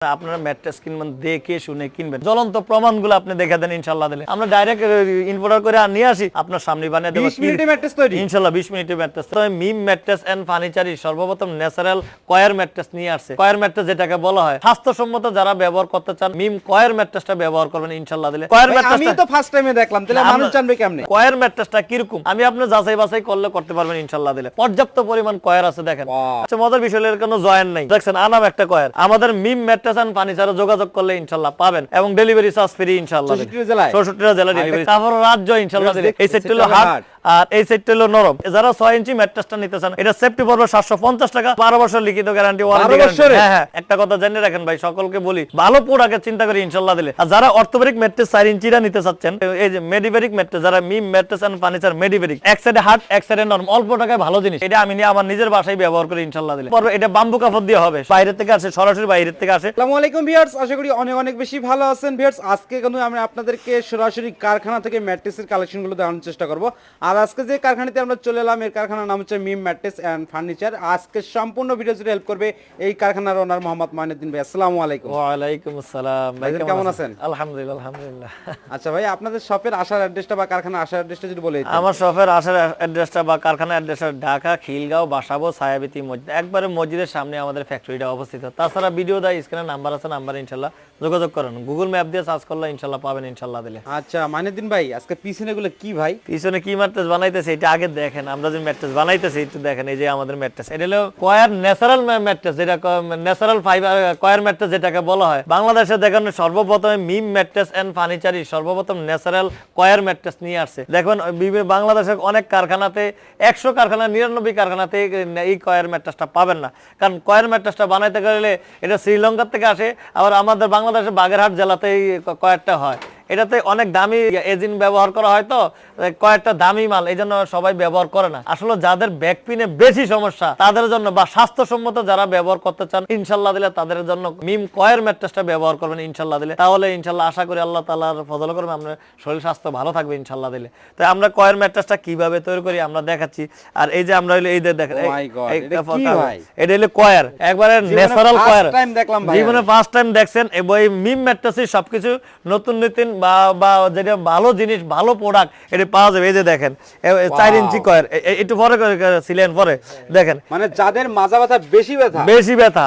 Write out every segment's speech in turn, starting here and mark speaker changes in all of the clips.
Speaker 1: আপনারা ম্যাট্রেস কিনবেন দেখে শুনে কিনবেন, জ্বলন্ত প্রমাণগুলো আপনি দেখে দেন ইনশাআল্লাহ দিলে আমরা ডাইরেক্ট ইম্পোর্টার করে নিয়ে আসি আপনার সামনে বানিয়ে দেব
Speaker 2: 20 মিনিটে ম্যাট্রেস তৈরি
Speaker 1: ইনশাআল্লাহ 20 মিনিটে ম্যাট্রেস। তো মিম ম্যাট্রেস এন্ড ফার্নিচারই সর্বপ্রথম ন্যাচারাল কয়ার ম্যাট্রেস নিয়ে আসছে। কয়ার ম্যাট্রেস যেটাকে বলা হয় স্বাস্থ্যসম্মত যারা ব্যবহার করতে চান মিম কয়ার ম্যাট্রেসটা ব্যবহার করবেন ইনশাআল্লাহ দিলে। কয়ার ম্যাট্রেস
Speaker 2: আমি তো ফার্স্ট টাইমে দেখলাম, তাহলে মানুষ জানবে কেমনে
Speaker 1: কয়ার ম্যাট্রেসটা কি রকম আমি আপনি যাচাই বাছাই করলে করতে পারবেন ইনশাআল্লাহ দিলে। পর্যাপ্ত পরিমাণ কয়ার আছে দেখেন। আচ্ছা মজার বিষয় এর কোনো জয়েন্ট নাই দেখছেন, আনাম একটা কয়ার। আমাদের মিম ম্যাট্রেস এন্ড ফার্নিচারে যোগাযোগ করলে ইনশাআল্লাহ পাবেন এবং ডেলিভারি চার্জ ফ্রি ইনশাআল্লাহ। 64 জেলা ডেলিভারি, তারপর রাজ্য ইনশাআল্লাহ দিলে। এই সেটটা হলো হার্ড আর এই সেটটা হলো নরম। যারা 6 ইঞ্চি ম্যাট্রেসটা নিতে চান এটা সেফটি পড়বে 750 টাকা, 12 বছর লিখিত গ্যারান্টি ওয়ারেন্টি গ্যারান্টি। হ্যাঁ হ্যাঁ একটা কথা জেনে রাখেন ভাই, সকলকে বলি ভালো প্রোডাক্টের চিন্তা করি ইনশাআল্লাহ দিলে। আর যারা অর্থোপেডিক ম্যাট্রেস 4 ইঞ্চিটা নিতে চাচ্ছেন এই যে মেডিভেরিক ম্যাট্রেস, যারা মিম ম্যাট্রেস এন্ড ফার্নিচার মেডিভেরিক, এক সাইডে হার্ড এক সাইডে নরম, অল্প টাকায় ভালো জিনিস। এটা আমি নিয়ে আমার নিজের বাসায় ব্যবহার করি ইনশাআল্লাহ দিলে। পরে এটা বাম্বু কাপড় দিয়ে হবে, বাইরে থেকে আসে, সরাসরি বাইরে থেকে আসে।
Speaker 2: আসসালামু আলাইকুম ভিউয়ার্স, আশা করি অনেক অনেক বেশি ভালো আছেন ভিউয়ার্স। আজকে কিন্তু আমরা আপনাদেরকে সরাসরি কারখানা থেকে ম্যাট্রেসের কালেকশনগুলো দেখানোর চেষ্টা করব। আর আজকে যে কারখানাতে আমরা চলে এলাম, এর কারখানার নাম হচ্ছে মিম ম্যাট্রেস এন্ড ফার্নিচার। আজকে সম্পূর্ণ ভিডিও জুড়ে হেল্প করবে এই কারখানার ওনার মোহাম্মদ মাইনুদ্দিন ভাই। আসসালামু আলাইকুম।
Speaker 1: ওয়া আলাইকুম আসসালাম ভাই,
Speaker 2: কেমন আছেন?
Speaker 1: আলহামদুলিল্লাহ আলহামদুলিল্লাহ।
Speaker 2: আচ্ছা ভাই, আপনাদের শপের আসার অ্যাড্রেসটা বা কারখানার আসার অ্যাড্রেসটা যদি বলে দিতেন।
Speaker 1: আমার শপের আসার অ্যাড্রেসটা বা কারখানার অ্যাড্রেসটা ঢাকা খিলগাঁও বাসাবো ছায়াবীতি মসজিদ, একবারে মসজিদের সামনে আমাদের ফ্যাক্টরিটা অবস্থিত। তাছাড়া ভিডিও দেয় স্ক্রিনে নাম্বার আছে, নাম্বার ইনশাআল্লাহ যোগাযোগ করেন। গুগল ম্যাপ দিয়ে সার্চ করলে ইনশাআল্লাহ পাবেন ইনশাআল্লাহ দিলে।
Speaker 2: আচ্ছা মাইনুদ্দিন ভাই, আজকে পিছনে গুলো কি ভাই?
Speaker 1: পিছনে কি ম্যাট্রেস বানাইতেছে এটা আগে দেখেন। আমরা যে ম্যাট্রেস বানাইতেছি একটু দেখেন। এই যে আমাদের ম্যাট্রেস, এটা হলো কয়ার ন্যাচারাল ম্যাট্রেস, যেটা ন্যাচারাল ফাইবার কয়ার ম্যাট্রেস যেটাকে বলা হয়। বাংলাদেশে দেখেন সর্বপ্রথম মিম ম্যাট্রেস এন্ড ফার্নিচারই সর্বপ্রথম ন্যাচারাল কয়ার ম্যাট্রেস নিয়ে আসছে। দেখবেন বাংলাদেশের অনেক কারখানাতে 100 কারখানা 99 কারখানাতে এই কয়ার ম্যাট্রেসটা পাবেন না। কারণ কয়ার ম্যাট্রেসটা বানাইতে গেলে এটা শ্রীলঙ্কা থেকে আসে, আবার আমাদের বাংলাদেশের বাগেরহাট জেলাতে এই কয়ারটা হয়। এটাতে অনেক দামি এজিন ব্যবহার করা হয়, তো কয়েকটা দামি মাল, এই জন্য সবাই ব্যবহার করে না। আসলে যাদের ব্যাক পেইনে বেশি সমস্যা তাদের জন্য বা স্বাস্থ্যসম্মত যারা ব্যবহার করতে চান ইনশাআল্লাহ দিলে তাদের জন্য মিম কয়ার ম্যাট্রেসটা ব্যবহার করবেন ইনশাআল্লাহ দিলে। তাহলে ইনশাআল্লাহ আশা করি আল্লাহ তাআলার ফজল করবে আপনার শরীর স্বাস্থ্য ভালো থাকবে ইনশাআল্লাহ দিলে। তো আমরা কয়ার ম্যাট্রেসটা কিভাবে তৈরি করি আমরা দেখাচ্ছি। আর এই যে আমরা হলো এই যে দেখেন এটা হলো কয়ার, একবারে ন্যাচারাল কয়ার। জীবনে ফার্স্ট টাইম দেখছেন। এই মিম ম্যাট্রেসে সবকিছু নতুন নতুন বা যেটা ভালো জিনিস ভালো প্রোডাক্ট এটা পাওয়া যাবে। এই যে দেখেন 4 ইঞ্চি কয়ার, একটু পরে ছিলেন পরে দেখেন,
Speaker 2: মানে যাদের মাজা ব্যথা বেশি ব্যথা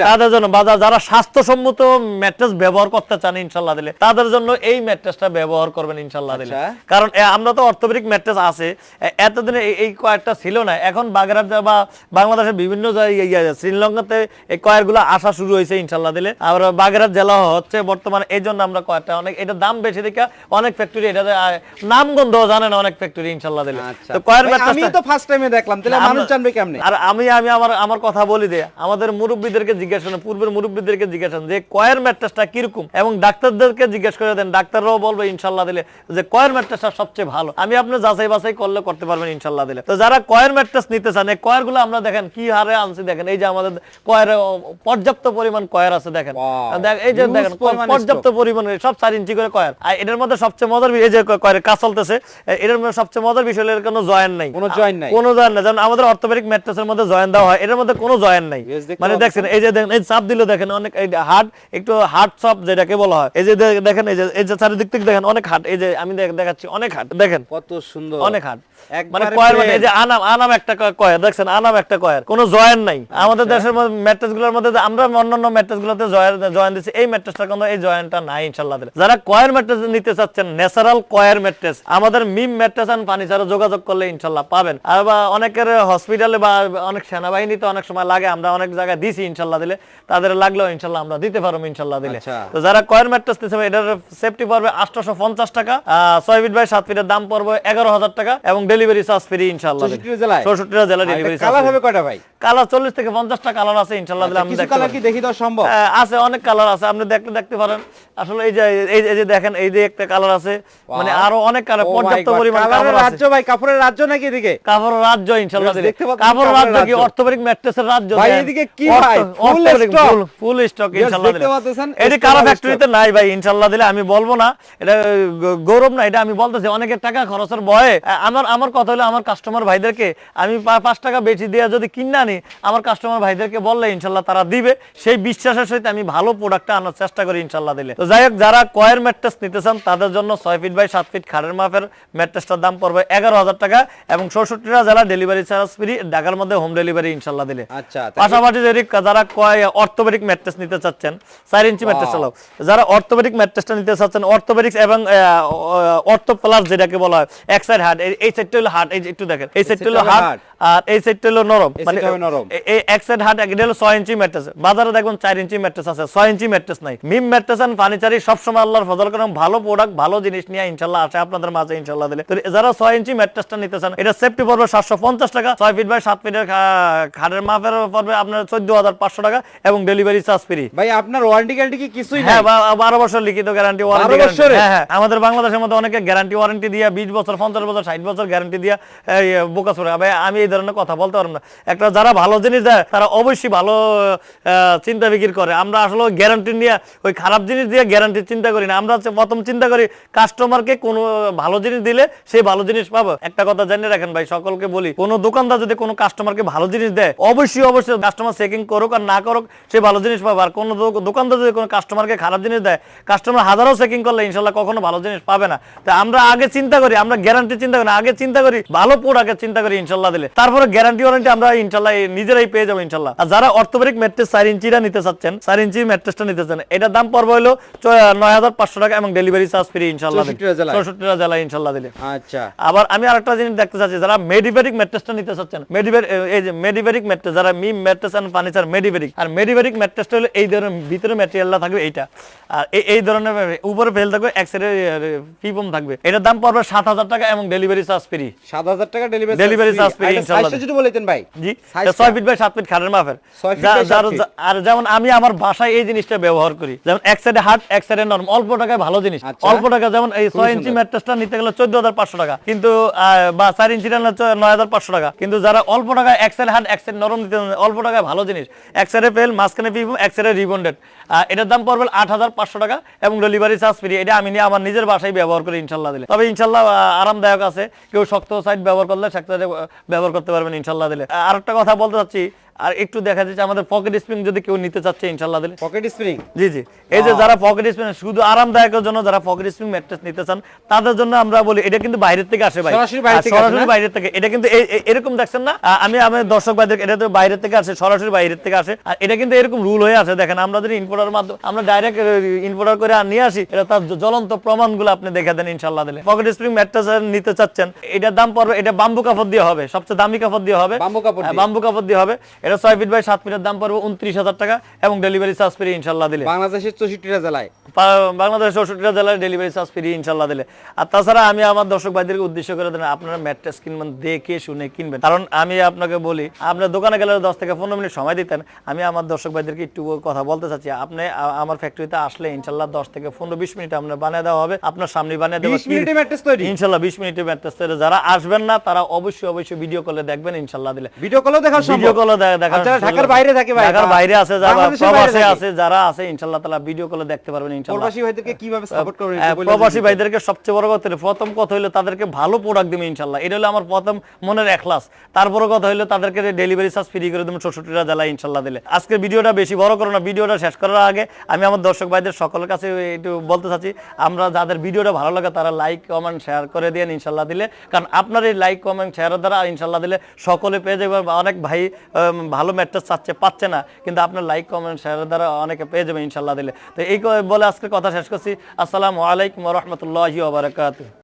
Speaker 1: তাদের জন্য যারা স্বাস্থ্যসম্মত ম্যাট্রেস ব্যবহার করতে চান ইনশাআল্লাহ দিলে তাদের জন্য এই ম্যাট্রেসটা ব্যবহার করবেন ইনশাআল্লাহ দিলে। কারণ আমরা তো অর্থোপেডিক ম্যাট্রেস আছে, এতদিনে এই কয়ারটা ছিল না। এখন বাগেরহাট বা বাংলাদেশের বিভিন্ন জায়গায় শ্রীলঙ্কাতে এই কয়ারগুলো আসা শুরু হয়েছে ইনশাআল্লাহ দিলে। আর বাগেরহাট জেলা হচ্ছে বর্তমানে, এই জন্য আমরা কয়ারটা অনেক এটা দাম বেশি দেখে অনেক ফ্যাক্টরি এটা নাম গন্ধ জানেন অনেক ফ্যাক্টরি ইনশাআল্লাহ দিলে। তো কয়ার ম্যাট্রেস আমি তো ফার্স্ট টাইমে দেখলাম, তাহলে মানুষ জানবে কেমনে? আর আমি আমার কথা বলি দে, আমাদের মুরব্বিদেরকে জিজ্ঞেস করেন, পূর্বের মুরব্বিদেরকে জিজ্ঞেস করেন যে কয়ার ম্যাট্রেসটা কি রকম, এবং ডাক্তারদেরকে জিজ্ঞেস করে দেন, ডাক্তাররাও বলবে ইনশাআল্লাহ দিলে যে কয়ার ম্যাট্রেসটা সবচেয়ে ভালো। আমি আপনি যাচাই বাছাই করলে করতে পারবেন ইনশাআল্লাহ দিলে। তো যারা কয়ার ম্যাট্রেস নিতে চান, এই কয়ারগুলো আমরা দেখেন কি হারে আনছি দেখেন। এই যে আমাদের কয়ার পর্যাপ্ত পরিমাণ কয়ার আছে দেখেন, এই যে দেখেন পর্যাপ্ত পরিমাণে সব 4 ইঞ্চি করে কয়ার। আর এটার মধ্যে সবচেয়ে মজার এই যে কয়ারের কাজ চলতেছে, এটার মধ্যে সবচেয়ে মজার বিষয় হলো এর কোনো জয়েন্ট নাই, কোনো জয়েন্ট নাই। যেমন আমাদের অর্থোপেডিক ম্যাট্রেসের মধ্যে জয়েন্ট দেওয়া হয়, এটার মধ্যে কোনো জয়েন্ট নাই। মানে দেখছেন এই যে দেখেন এই চাপ দিলে দেখেন অনেক হার্ড, একটু হার্ড চাপ যেটাকে বলা হয়। এই যে দেখেন এই যে চারিদিক থেকে দেখেন অনেক হার্ড, এই যে আমি দেখাচ্ছি অনেক হার্ড, দেখেন কত সুন্দর অনেক হার্ড। মানে কয়ার মানে এই যে আনাম একটা কয়ার দেখছেন, আনাম একটা কয়ার, কোনো জয়েন্ট নাই। আমাদের দেশের ম্যাট্রেসগুলোর মধ্যে আমরা অন্যান্য ম্যাট্রেসগুলোতে জয়েন্ট দিচ্ছি, এই ম্যাট্রেসটা কোনো এই জয়েন্টটা নাই ইনশাআল্লাহ দিলে। যারা কয়ার ম্যাট্রেস নিতে চাচ্ছেন ন্যাচারাল কয়ার ম্যাট্রেস, আমাদের মিম ম্যাট্রেস এন্ড ফার্নিচারে যোগাযোগ করলে ইনশাআল্লাহ পাবেন। আর বা অনেকের হসপিটালে বা অনেক সেনাবাহিনীতে অনেক সময় লাগে, আমরা অনেক জায়গায় দিছি ইনশাআল্লাহ দিলে, তাদের লাগলেও ইনশাআল্লাহ আমরা দিতে পারবো ইনশাআল্লাহ দিলে। তো যারা কয়ার ম্যাট্রেস নিতে চান এটার সেফটি পড়বে 850 টাকা, 6 ফিট বাই 7 ফিটের দাম পড়বে 11,000 টাকা এবং ডেলিভারি চার্জ ফ্রি ইনশাআল্লাহ। 64 জেলা ডেলিভারি চার্জ।
Speaker 2: কালার হবে কয়টা ভাই?
Speaker 1: কালার 40 থেকে 50টা কালার আছে ইনশাআল্লাহ দিলে। আমি
Speaker 2: কিছু কালার কি দেখি দাও সম্ভব
Speaker 1: আছে, অনেক কালার আছে, আপনি দেখতে পারেন। আসলে এই যে দেখেন এই যে একটা কালার আছে, মানে আরো অনেক কালার, পর্যাপ্ত পরিমাণ
Speaker 2: কাপড়ের রাজ্য ভাই, কাপড়ের রাজ্য নাকি এদিকে?
Speaker 1: কাপড়ের রাজ্য ইনশাআল্লাহ দিলে। কাপড়ের রাজ্য কি অর্থোপেডিক ম্যাট্রেসের রাজ্য
Speaker 2: ভাই, এদিকে কি ভাই,
Speaker 1: ফুল স্টক ইনশাআল্লাহ দিলে। এটি কারো ফ্যাক্টরিতে নাই ভাই ইনশাআল্লাহ দিলে। আমি বলবো না এটা গৌরব না, এটা আমি বলতেছি অনেকের টাকা খরচের ভয়ে। আমার কথা হলো আমার কাস্টমার ভাইদেরকে আমি 5 টাকা বেশি দিয়ে যদি কিনে আনি, আমার কাস্টমার ভাইদেরকে বললে ইনশাআল্লাহ তারা দিবে। সেই বিশ্বাসের সহিত আমি ভালো প্রোডাক্টটা আনার চেষ্টা করি ইনশাআল্লাহ দিলে। তো যাই হোক, যারা কয়ের ম্যাট্রেস নিতে চান তাদের জন্য 6 ফিট বাই 7 ফিট খাটের মাপের ম্যাট্রেসটার দাম পড়বে 11,000 টাকা এবং 64টা জেলা ডেলিভারি চার্জ ফ্রি, ঢাকার মধ্যে হোম ডেলিভারি ইনশাআল্লাহ দিলে।
Speaker 2: আচ্ছা,
Speaker 1: পাশাপাশি যারা অর্থোপেডিক ম্যাট্রেস নিতে চাচ্ছেন, 4 ইঞ্চি ম্যাট্রেস চালাও, যারা অর্থোপেডিক ম্যাট্রেসটা নিতে চাচ্ছেন, অর্থোপেডিক্স এবং অর্থো প্লাস যেটাকে বলা হয়, এক সাইড হার্ড, এই সাইডটা হলো হার্ড, এই যে একটু দেখেন, এই সাইডটা হলো হার্ড আর এই সাইডটা হলো নরম, মানে এই এক সাইড হার্ড, এটা হলো 6 ইঞ্চি ম্যাট্রেস। বাজারে দেখবেন 4 ইঞ্চি ম্যাট্রেস আছে, 6 ইঞ্চি ম্যাট্রেস নাই। মিম ম্যাট্রেস এন্ড ফার্নিচারই সবসময় আল্লাহর ফজল করে ভালো প্রোডাক্ট, ভালো জিনিস নিয়ে ইনশাআল্লাহ আসে আপনাদের মাঝে ইনশাআল্লাহ দিলে। তো যারা 6 ইঞ্চি ম্যাট্রেসটা নিতে চান, এটা সেফটি পড়বে 750 টাকা, 6 ফিট বাই 7 ফিটের খাটের মাপের পড়বে আপনার 14,500 টাকা এবং ডেলিভারি চার্জ ফ্রি।
Speaker 2: ভাই, আপনার ওয়ারেন্টি গ্যারান্টি কি কিছুই নাই?
Speaker 1: হ্যাঁ, 12 বছর লিখিত গ্যারান্টি ওয়ারেন্টি। হ্যাঁ হ্যাঁ, আমাদের বাংলাদেশের মধ্যে অনেকে গ্যারান্টি ওয়ারেন্টি দিয়ে 20 বছর, 50 বছর, 60 বছর গ্যারান্টি দিয়ে বোকা করে। ভাই, আমি এই ধরনের কথা বলতে পারবো না। একটা যারা ভালো জিনিস দেয় তারা অবশ্যই ভালো চিন্তা বিক্রি করে। আমরা আসলে গ্যারান্টি নিয়ে ওই খারাপ জিনিস দিয়ে গ্যারান্টি চিন্তা করি না। আমরা প্রথম চিন্তা করি কাস্টমারকে কোনো ভালো জিনিস দিলে সেই ভালো জিনিস পাবো। একটা কথা জানিয়ে রাখেন ভাই, সকলকে বলি, কোন দোকানদার যদি কোনো কাস্টমারকে ভালো জিনিস দেয়, অবশ্যই কাস্টমার চেকিং করুক আর না করুক, সে ভালো জিনিস পাবে। আর কোন দোকানদার যদি কোনো কাস্টমারকে খারাপ জিনিস দেয়, কাস্টমার হাজারও চেকিং করলে ইনশাল্লাহ কখনো ভালো জিনিস পাবে না। তো আমরা আগে চিন্তা করি, আমরা গ্যারান্টি চিন্তা করি না, আগে চিন্তা করি ভালো প্রোডাক্টের চিন্তা করি ইনশাল্লাহ দিলে। তারপরে গ্যারান্টি ওয়ারেন্টি আমরা ইনশাল্লাহ নিজেরাই পেয়ে যাবো ইনশাল্লাহ। আর যারা অর্থোপেডিক ম্যাট্রেস 4 ইঞ্চিটা নিতে চাচ্ছেন, 4 ইঞ্চি ম্যাট্রেসটা নিতে চান, এটার দাম পড়বে হলো 9,500 টাকা এবং ডেলিভারি চার্জ ফ্রি ইনশাল্লাহ 64টা জেলা ইনশাল্লাহ দিলে।
Speaker 2: আচ্ছা,
Speaker 1: আবার আমি আরেকটা জিনিস দেখতে চাচ্ছি, যারা মেডিভেরিক ম্যাট্রেসটা নিতে চাচ্ছেন, এই যে মেডিভেরিক ম্যাট্রেস, যারা মিম ম্যাট্রেস এন্ড ফার্নিচার মেডিভেরিক, আর মেডিভেরিক ম্যাট্রেসটা হলো এই ধরনের ভিতরে ম্যাটেরিয়ালটা থাকবে এইটা, আর এই ধরনের উপরে ফেল থাকবে, এক সাইডে ফিফম থাকবে। এটার দাম পড়বে 7,000 টাকা এবং ডেলিভারি চার্জ ফ্রি।
Speaker 2: 7,000 টাকা
Speaker 1: ডেলিভারি চার্জ ফ্রি ইনশাআল্লাহ।
Speaker 2: সাইজটা যদি বলতেন ভাই।
Speaker 1: জি, 6 ফিট বাই 7 ফিট খাটের মাপের। আর যেমন আমি আমার বাসায় এই জিনিসটা ব্যবহার করি, যেমন এক সাইডে হার্ড, এক সাইডে নরম, অল্প টাকায় ভালো জিনিস। অল্প টাকা যেমন এই 6 ইঞ্চি ম্যাট্রেসটা নিতে গেলে 14,500 টাকা, কিন্তু বা 4 ইঞ্চিটা 9,500 টাকা। কিন্তু যারা অল্প টাকায় এক সাইড হার্ড, এক সাইড নরম নিতে, অল্প টাকায় ভালো জিনিস, এক সাইডে ফেল, মাঝখানে ফিফম, এক সাইডে রিবন্ডেড, এটার দাম পড়বে 8,500 টাকা এবং ডেলিভারি চার্জ ফ্রি। এটা আমি নিয়ে আমার নিজের বাসায় ব্যবহার করি ইনশাআল্লাহ দিলে। তবে ইনশাআল্লাহ আরামদায়ক আছে, কেউ শক্ত সাইড ব্যবহার করলে শক্ত ব্যবহার করতে পারবেন ইনশাআল্লাহ দিলে। আরেকটা কথা বলতে চাচ্ছি, আর একটু দেখা যাচ্ছে আমাদের পকেট স্প্রিং যদি কেউ নিতে চাচ্ছে ইনশাআল্লাহ দিলে।
Speaker 2: পকেট স্প্রিং,
Speaker 1: জি জি, এই যে যারা পকেট স্প্রিং শুধু আরামদায়কের জন্য যারা পকেট স্প্রিং ম্যাট্রেস নিতে চান, তাদের জন্য আমরা বলি এটা কিন্তু বাইরের থেকে আসে ভাই, সরাসরি বাইরের থেকে। এটা কিন্তু এরকম দেখছেন না, আমি দর্শক ভাইদের, এটা তো বাইরের থেকে আসে, সরাসরি বাইরের থেকে আসে। আর এটা কিন্তু এরকম রুল হয়ে আছে, দেখেন আমরা যদি ইম্পোর্টার মাধ্যমে আমরা ডাইরেক্ট ইম্পোর্টার করে নিয়ে আসি, এটা তার জ্বলন্ত প্রমাণগুলো আপনি দেখে দেন ইনশাআল্লাহ দিলে। পকেট স্প্রিং ম্যাট্রেস নিতে চাচ্ছেন, এটার দাম পড়বে, এটা বাম্বু কাপড় দিয়ে হবে, সবচেয়ে দামি কাপড় দিয়ে হবে, বাম্বু কাপড় দিয়ে হবে। এটা 6 ফিট বাই 7 ফিটের দাম পড়বে 29,000 টাকা এবং ডেলিভারি চার্জ ফ্রি ইনশাআল্লাহ দিলে।
Speaker 2: বাংলাদেশের 64টা জেলায়,
Speaker 1: বাংলাদেশের 64টা জেলায় ডেলিভারি চার্জ ফ্রি ইনশাআল্লাহ দিলে। আর তাছাড়া আমি আমার দর্শক ভাইদেরকে উদ্দেশ্য করে দেন, আপনারা ম্যাট্রেস কিনবেন দেখে শুনে কিনবেন। কারণ আমি আপনাকে বলি, আপনার দোকানে গেলে 10 থেকে 15 মিনিট সময় দিতেন। আমি আমার দর্শক ভাইদেরকে একটু কথা বলতে চাচ্ছি, আপনি আমার ফ্যাক্টরিতে আসলে ইনশাআল্লাহ 10 থেকে 15-20 মিনিট আপনার বানিয়ে দেওয়া হবে, আপনার সামনে বানিয়ে দেওয়া
Speaker 2: 20 মিনিটে ম্যাট্রেস তৈরি ইনশাআল্লাহ।
Speaker 1: 20 মিনিটে ম্যাট্রেস তৈরি। যারা আসবেন না তারা অবশ্যই ভিডিও কলে দেখবেন ইনশাআল্লাহ দিলে।
Speaker 2: ভিডিও কলেও দেখা সম্ভব,
Speaker 1: ভিডিও কলে দেখা।
Speaker 2: ঢাকার বাইরে থাকে ভাই,
Speaker 1: ঢাকার বাইরে আছে, যারা প্রবাসী আছে, যারা আছে ইনশাআল্লাহ তাআলা ভিডিও কলে দেখতে পারবেন ইনশাআল্লাহ।
Speaker 2: প্রবাসী ভাইদেরকে কিভাবে সাপোর্ট করবেন?
Speaker 1: প্রবাসী ভাইদেরকে সবচেয়ে বড় কথা হলো, প্রথম কথা হলো তাদেরকে ভালো প্রোডাক্ট দিবেন ইনশাআল্লাহ। এটা হলো আমার প্রথম মনের এখলাস। তারপর কথা হলো তাদেরকে ডেলিভারি চার্জ ফ্রি করে দেবেন 64টা জেলায় ইনশাআল্লাহ দিলে। আজকের ভিডিওটা বেশি বড় করো না, ভিডিওটা শেষ করার আগে আমি আমার দর্শক ভাইদের সকলের কাছে একটু বলতে চাচ্ছি, আমরা যাদের ভিডিওটা ভালো লাগে তারা লাইক কমেন্ট শেয়ার করে দেন ইনশাআল্লাহ দিলে। কারণ আপনার এই লাইক কমেন্ট শেয়ারের দ্বারা ইনশাআল্লাহ দিলে সকলে পেয়ে যাবে। অনেক ভাই ভালো ম্যাট্রেস পাচ্ছে না, কিন্তু আপনার লাইক কমেন্ট শেয়ারের দ্বারা অনেকে পেয়ে যাবে ইনশাআল্লাহ দিলে। তো এই বলে আজকে কথা শেষ করছি। আসসালামু আলাইকুম ওয়া রাহমাতুল্লাহি ওয়া বারাকাতুহু।